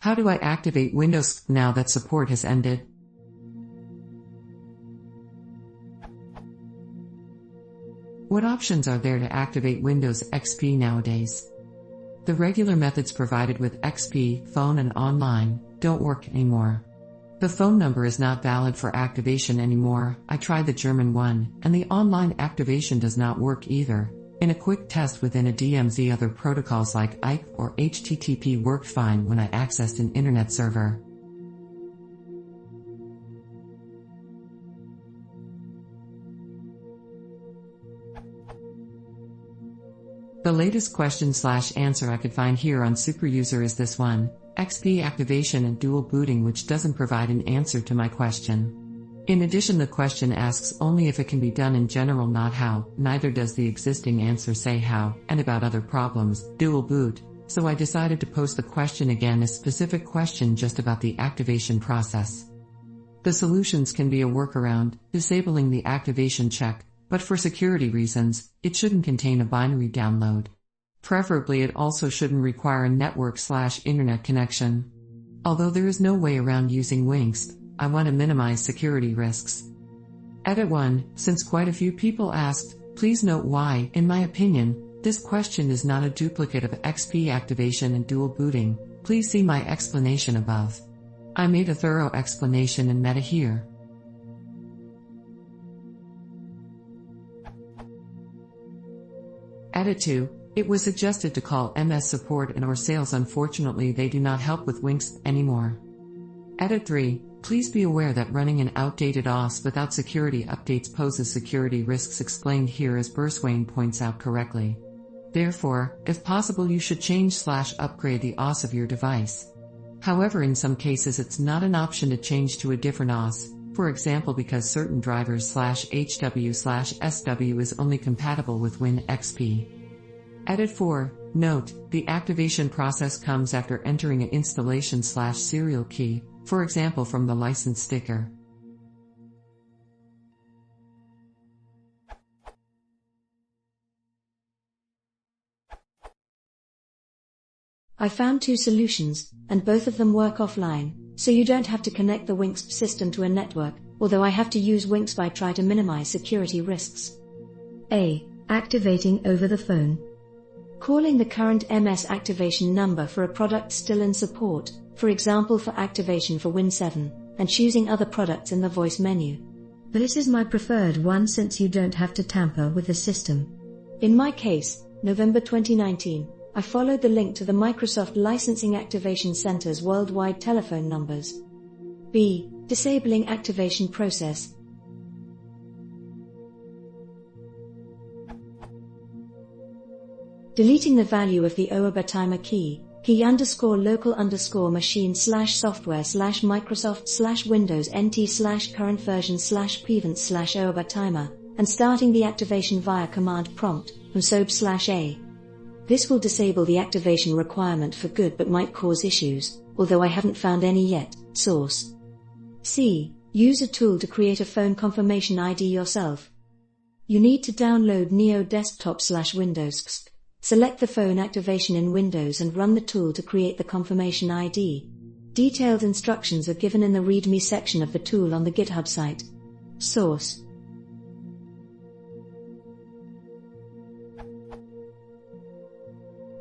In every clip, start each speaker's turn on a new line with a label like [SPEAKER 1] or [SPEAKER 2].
[SPEAKER 1] How do I activate Windows now that support has ended? What options are there to activate Windows XP nowadays? The regular methods provided with XP, phone and online, don't work anymore. The phone number is not valid for activation anymore. I tried the German one, and the online activation does not work either. In a quick test within a DMZ, other protocols like IP or HTTP worked fine when I accessed an internet server. The latest question/answer I could find here on Superuser is this one: XP activation and dual booting, which doesn't provide an answer to my question. In addition, the question asks only if it can be done in general, not how, neither does the existing answer say how, and about other problems, dual boot, so I decided to post the question again, a specific question just about the activation process. The solutions can be a workaround, disabling the activation check, but for security reasons, it shouldn't contain a binary download. Preferably it also shouldn't require a network/internet connection. Although there is no way around using WindowsXP, I want to minimize security risks. Edit 1. Since quite a few people asked, please note why, in my opinion, this question is not a duplicate of XP activation and dual booting. Please see my explanation above. I made a thorough explanation in meta here. Edit 2. It was suggested to call MS support and/or sales. Unfortunately, they do not help with WindowsXP anymore. Edit 3. Please be aware that running an outdated OS without security updates poses security risks, explained here as Burswain points out correctly. Therefore, if possible, you should change/upgrade the OS of your device. However, in some cases it's not an option to change to a different OS, for example because certain drivers/HW/SW is only compatible with WindowsXP. Edit 4. Note, the activation process comes after entering an installation/serial key, for example from the license sticker.
[SPEAKER 2] I found two solutions, and both of them work offline, so you don't have to connect the WindowsXP system to a network, although I have to use WindowsXP. I try to minimize security risks. A. Activating over the phone. Calling the current MS activation number for a product still in support, for example for activation for Win 7, and choosing other products in the voice menu. This is my preferred one since you don't have to tamper with the system. In my case, November 2019, I followed the link to the Microsoft Licensing Activation Center's worldwide telephone numbers. B. Disabling activation process. Deleting the value of the OABA key, key_local_machine/software/Microsoft/Windows NT/current version/prevent/OABA and starting the activation via command prompt from soap/a. This will disable the activation requirement for good but might cause issues, although I haven't found any yet. Source. C. Use a tool to create a phone confirmation ID yourself. You need to download Neo Desktop/WindowsXP. Select the phone activation in Windows and run the tool to create the confirmation ID. Detailed instructions are given in the README section of the tool on the GitHub site. Source.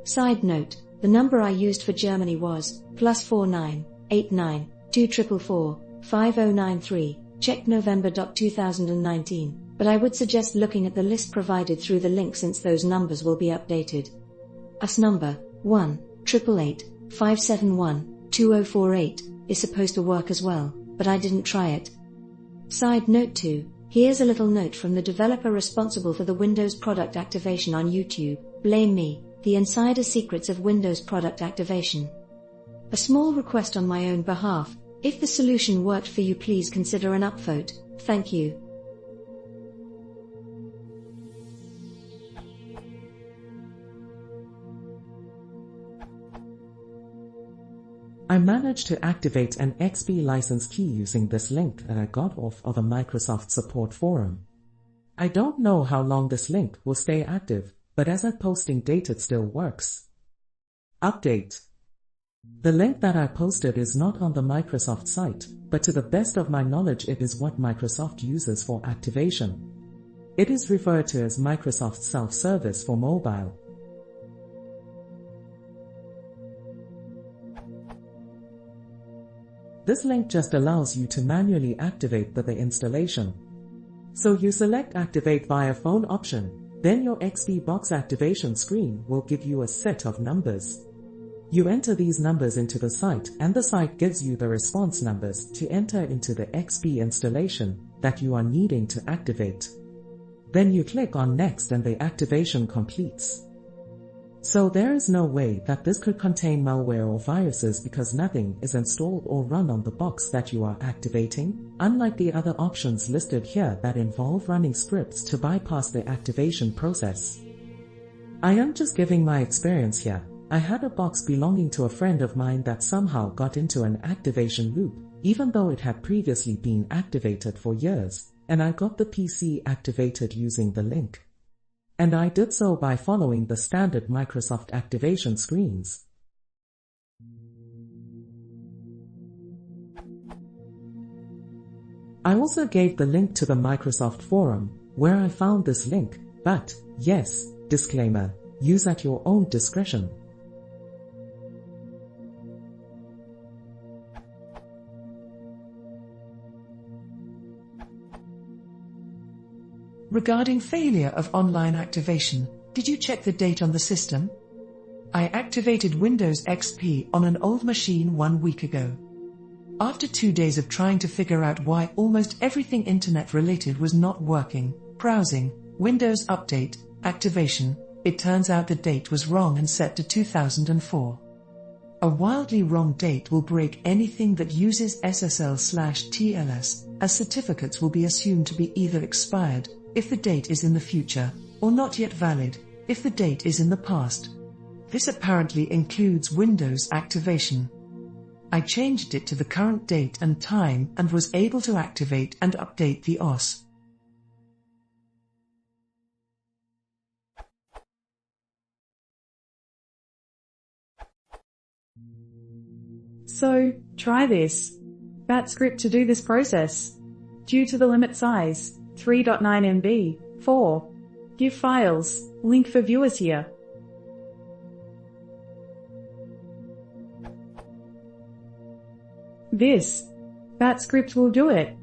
[SPEAKER 2] Side note, the number I used for Germany was +49 89 2444 5093, check November 2019, but I would suggest looking at the list provided through the link since those numbers will be updated. US number 1-888-571-2048 is supposed to work as well, but I didn't try it. Side note 2, here's a little note from the developer responsible for the Windows product activation on YouTube, blame me, the insider secrets of Windows product activation. A small request on my own behalf, if the solution worked for you please consider an upvote, thank you.
[SPEAKER 3] I managed to activate an XP license key using this link that I got off of a Microsoft support forum. I don't know how long this link will stay active, but as at posting date it still works. Update. The link that I posted is not on the Microsoft site, but to the best of my knowledge it is what Microsoft uses for activation. It is referred to as Microsoft Self-Service for mobile. This link just allows you to manually activate the installation. So you select Activate via phone option, then your XP box activation screen will give you a set of numbers. You enter these numbers into the site and the site gives you the response numbers to enter into the XP installation that you are needing to activate. Then you click on Next and the activation completes. So there is no way that this could contain malware or viruses because nothing is installed or run on the box that you are activating, unlike the other options listed here that involve running scripts to bypass the activation process. I am just giving my experience here. I had a box belonging to a friend of mine that somehow got into an activation loop, even though it had previously been activated for years, and I got the PC activated using the link. And I did so by following the standard Microsoft activation screens. I also gave the link to the Microsoft forum, where I found this link, but, yes, disclaimer, use at your own discretion.
[SPEAKER 4] Regarding failure of online activation, did you check the date on the system? I activated Windows XP on an old machine 1 week ago. After 2 days of trying to figure out why almost everything internet related was not working, browsing, Windows Update, activation, it turns out the date was wrong and set to 2004. A wildly wrong date will break anything that uses SSL/TLS, as certificates will be assumed to be either expired, if the date is in the future, or not yet valid, if the date is in the past. This apparently includes Windows activation. I changed it to the current date and time and was able to activate and update the OS.
[SPEAKER 5] So, try this. Bat script to do this process. Due to the limit size, 3.9 MB, 4. Give files, link for viewers here. This bat script will do it.